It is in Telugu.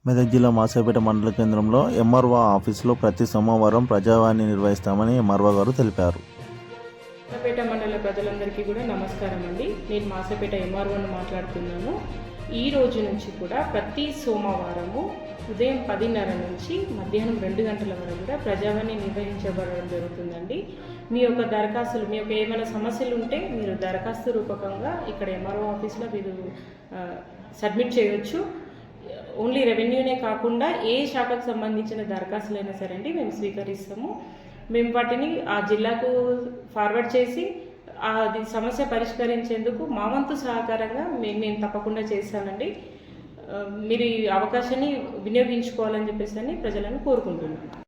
మెదక్ జిల్లా మాసాయిపేట మండల కేంద్రంలో ఎంఆర్ఓ ఆఫీసులో ప్రతి సోమవారం ప్రజావాణి నిర్వహిస్తామని ఎంఆర్ఓ గారు తెలిపారు. మాసాయిపేట మండల ప్రజలందరికీ కూడా నమస్కారం అండి. నేను మాసాయిపేట ఎంఆర్ఓని మాట్లాడుతున్నాను. ఈ రోజు నుంచి కూడా ప్రతి సోమవారము ఉదయం 10:30 నుంచి మధ్యాహ్నం 2 గంటల వరకు కూడా ప్రజావాణి నిర్వహించబడడం జరుగుతుందండి. మీ యొక్క దరఖాస్తులు, మీ యొక్క ఏమైనా సమస్యలు ఉంటే మీరు దరఖాస్తు రూపకంగా ఇక్కడ ఎంఆర్ఓ ఆఫీస్లో మీరు సబ్మిట్ చేయవచ్చు. ఓన్లీ రెవెన్యూనే కాకుండా ఏ శాఖకు సంబంధించిన దరఖాస్తులైనా సరే అండి మేము స్వీకరిస్తాము. మేము వాటిని ఆ జిల్లాకు ఫార్వర్డ్ చేసి అది సమస్య పరిష్కరించేందుకు మా వంతు సహకారంగా మేము తప్పకుండా చేస్తానండి. మీరు ఈ అవకాశాన్ని వినియోగించుకోవాలని చెప్పేసి ప్రజలను కోరుకుంటున్నాను.